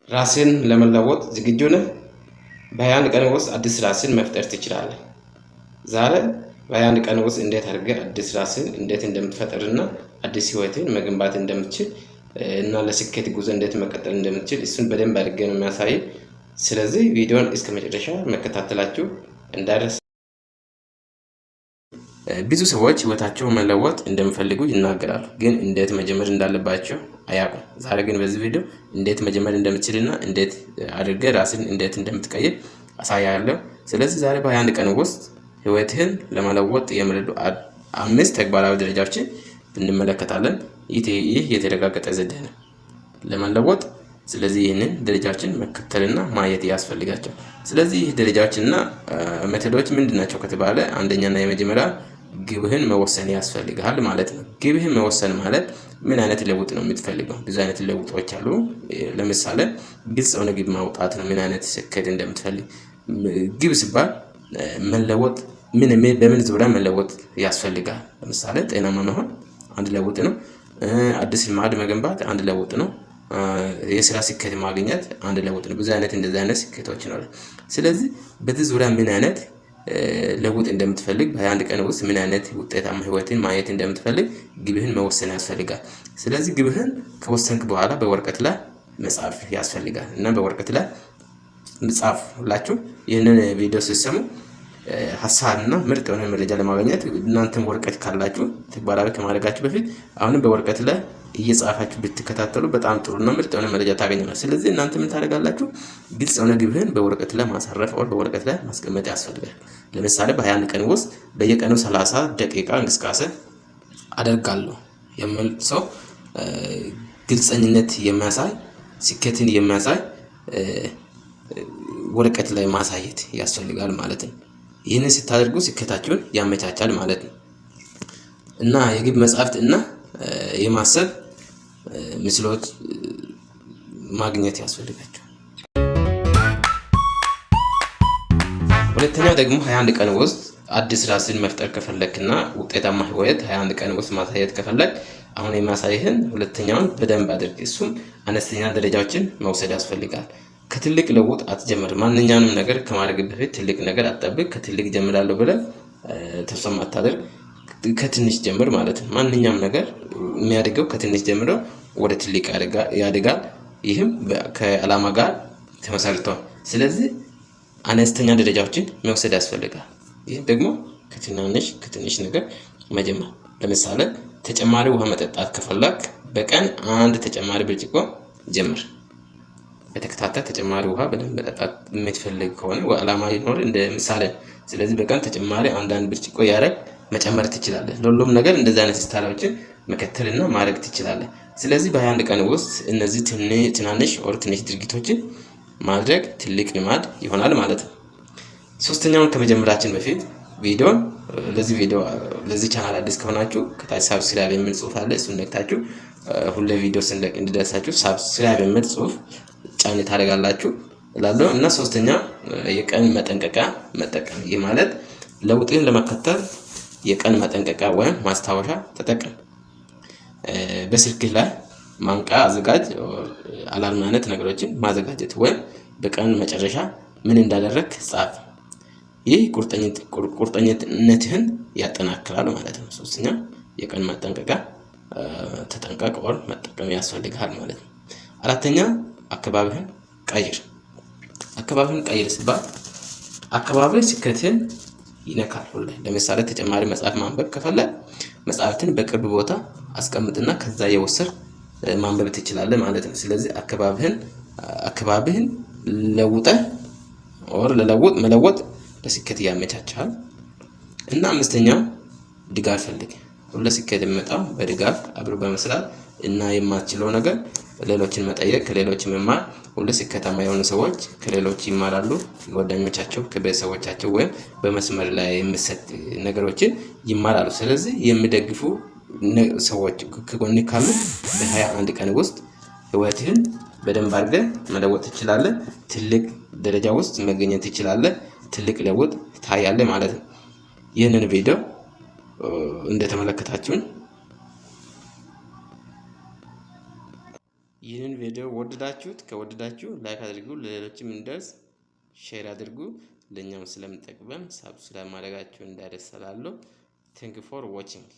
ራስን ለመለወጥ ዝግጁ ነህ? በ21 ቀን ውስጥ አዲስ ራስን መፍጠር ትችላለህ። ዛሬ በ21 ቀን ውስጥ እንዴት አድርገህ አዲስ ራስን እንዴት እንደምትፈጥርና አዲስ ህይወትን መገንባት እንደምትችል እና ለስኬት ጉዞ እንዴት መቀጠል እንደምትችል እሱን በደንብ አድርጌ ነው የሚያሳይ። ስለዚህ ቪዲዮን እስከ መጨረሻ መከታተላችሁ እንዳይረሳ። ብዙ ሰዎች ህይወታቸውን መለወጥ እንደሚፈልጉ ይናገራሉ፣ ግን እንዴት መጀመር እንዳለባቸው አያውቁም። ዛሬ ግን በዚህ ቪዲዮ እንዴት መጀመር እንደምትችልና እንዴት አድርገህ ራስን እንዴት እንደምትቀይር አሳያለሁ። ስለዚህ ዛሬ በ21 ቀን ውስጥ ህይወትህን ለመለወጥ የሚረዱ 5 ተግባራዊ ደረጃዎችን እንመለከታለን። ይህ የተረጋገጠ ዘዴ ነው ለመለወጥ። ስለዚህ ይህንን ደረጃዎችን መከተልና ማየት ያስፈልጋቸው። ስለዚህ ደረጃዎችና ሜቶዶች ምንድናቸው ከተባለ አንደኛና የመጀመሪያ ግብህን መወሰን ያስፈልጋል ማለት ነው። ግብህን መወሰን ማለት ምን አይነት ለውጥ ነው የምትፈልገው? ብዙ አይነት ለውጦች አሉ። ለምሳሌ ግልጽ የሆነ ግብ ማውጣት ነው። ምን አይነት ስኬት እንደምትፈልግ ግብ ሲባል መለወጥ በምን ዙሪያ መለወጥ ያስፈልጋል? ለምሳሌ ጤናማ መሆን አንድ ለውጥ ነው። አዲስ ልማድ መገንባት አንድ ለውጥ ነው። የስራ ስኬት ማግኘት አንድ ለውጥ ነው። ብዙ አይነት እንደዚህ አይነት ስኬቶች ነው። ስለዚህ በዚህ ዙሪያ ምን አይነት ለውጥ እንደምትፈልግ በ21 ቀን ውስጥ ምን አይነት ውጤታማ ህይወትን ማየት እንደምትፈልግ ግብህን መወሰን ያስፈልጋል። ስለዚህ ግብህን ከወሰንክ በኋላ በወረቀት ላይ መጻፍ ያስፈልጋል እና በወረቀት ላይ መጻፍ ሁላችሁ ይህንን ቪዲዮ ስትሰሙ ሀሳብና ምርጥ የሆነ መረጃ ለማግኘት እናንተም ወረቀት ካላችሁ ተግባራዊ ከማድረጋችሁ በፊት አሁንም በወረቀት ላይ እየጻፋችሁ ብትከታተሉ በጣም ጥሩና ምርጥ የሆነ መረጃ ታገኛላችሁ። ስለዚህ እናንተ ምን ታደርጋላችሁ? ግልጽ የሆነ ግብህን በወረቀት ላይ ማሳረፍ ወር በወረቀት ላይ ማስቀመጥ ያስፈልጋል። ለምሳሌ በ21 ቀን ውስጥ በየቀኑ 30 ደቂቃ እንቅስቃሴ አደርጋለሁ የሚል ሰው ግልጸኝነት የሚያሳይ ስኬትን የሚያሳይ ወረቀት ላይ ማሳየት ያስፈልጋል ማለት ነው። ይህንን ስታደርጉ ስኬታችሁን ያመቻቻል ማለት ነው እና የግብ መጻሕፍት እና የማሰብ ምስሎች ማግኘት ያስፈልጋቸዋል። ሁለተኛው ደግሞ 21 ቀን ውስጥ አዲስ ራስን መፍጠር ከፈለክና ውጤታማ ህይወት 21 ቀን ውስጥ ማሳየት ከፈለክ አሁን የማሳይህን ሁለተኛውን በደንብ አድርግ። እሱም አነስተኛ ደረጃዎችን መውሰድ ያስፈልጋል። ከትልቅ ለውጥ አትጀምር። ማንኛውንም ነገር ከማድረግ በፊት ትልቅ ነገር አትጠብቅ። ከትልቅ ጀምራለሁ ብለህ ተስፋ አታድርግ። ከትንሽ ጀምር ማለት ነው። ማንኛውም ነገር የሚያድገው ከትንሽ ጀምሮ ወደ ትልቅ ያድጋል። ይህም ከዓላማ ጋር ተመሰርቷል። ስለዚህ አነስተኛ ደረጃዎችን መውሰድ ያስፈልጋል። ይህ ደግሞ ከትንሽ ነገር መጀመር። ለምሳሌ ተጨማሪ ውሃ መጠጣት ከፈለክ በቀን 1 ተጨማሪ ብርጭቆ ጀምር። በተከታታይ ተጨማሪ ውሃ በደንብ መጠጣት የምትፈልግ ከሆነ ዓላማ ይኖር እንደ ምሳሌ። ስለዚህ በቀን ተጨማሪ 1 ብርጭቆ ያረግ መጨመር ትችላለህ። ለሁሉም ነገር እንደዚህ አይነት ስታይሎችን መከተልና ማድረግ ትችላለህ። ስለዚህ በ21 ቀን ውስጥ እነዚህ ትናንሽ ትንሽ ድርጊቶችን ማድረግ ትልቅ ልማድ ይሆናል ማለት ነው። ሶስተኛውን ከመጀመራችን በፊት ለዚህ ቻናል አዲስ ከሆናችሁ ከታች ሳብስክራይብ የሚል ጽሑፍ አለ። እሱን ነክታችሁ ሁሌ ቪዲዮ ስንለቅ እንዲደርሳችሁ ሳብስክራይብ የሚል ጽሑፍ ጫን ታደርጋላችሁ እላለሁ እና ሶስተኛ የቀን መጠንቀቂያ መጠቀም። ይህ ማለት ለውጥን ለመከተል የቀን መጠንቀቂያ ወይም ማስታወሻ ተጠቀም። በስልክህ ላይ ማንቂያ አዘጋጅ። አላርም አይነት ነገሮችን ማዘጋጀት ወይም በቀን መጨረሻ ምን እንዳደረክ ጻፍ። ይህ ቁርጠኝነትህን ያጠናክራል ማለት ነው። ሶስተኛ የቀን መጠንቀቂያ ተጠንቀቅ ወር መጠቀም ያስፈልጋል ማለት ነው። አራተኛ አካባቢህን ቀይር። አካባቢህን ቀይር ሲባል አካባቢ ስኬትህን ይነካል ሁሉ። ለምሳሌ ተጨማሪ መጽሐፍ ማንበብ ከፈለግ መጽሐፍትን በቅርብ ቦታ አስቀምጥና ከዛ የወሰድ ማንበብ ትችላለህ ማለት ነው። ስለዚህ አካባቢህን ለውጠህ መለወጥ ለስኬት ያመቻቻል። እና አምስተኛ ድጋፍ ፈልግ። ሁሉ ስኬት የሚመጣው በድጋፍ አብሮ በመስራት እና የማትችለው ነገር ሌሎችን መጠየቅ፣ ከሌሎች መማር። ሁሉ ስኬታማ የሆኑ ሰዎች ከሌሎች ይማራሉ። ጓደኞቻቸው፣ ከቤተሰቦቻቸው ወይም በመስመር ላይ የሚሰጥ ነገሮችን ይማራሉ። ስለዚህ የሚደግፉ ሰዎች ከጎን ካሉ በ21 ቀን ውስጥ ህይወትህን በደንብ አድርገህ መለወጥ ትችላለህ። ትልቅ ደረጃ ውስጥ መገኘት ትችላለህ። ትልቅ ለውጥ ታያለህ ማለት ነው። ይህንን ቪዲዮ እንደተመለከታችሁን ይህንን ቪዲዮ ወደዳችሁት? ከወደዳችሁ ላይክ አድርጉ፣ ለሌሎችም እንደርስ ሼር አድርጉ። ለኛም ስለምጠቅመን ሳብስክራይብ ማድረጋችሁ እንዳይረሳ እላለሁ። ቴንክ ፎር ዋቺንግ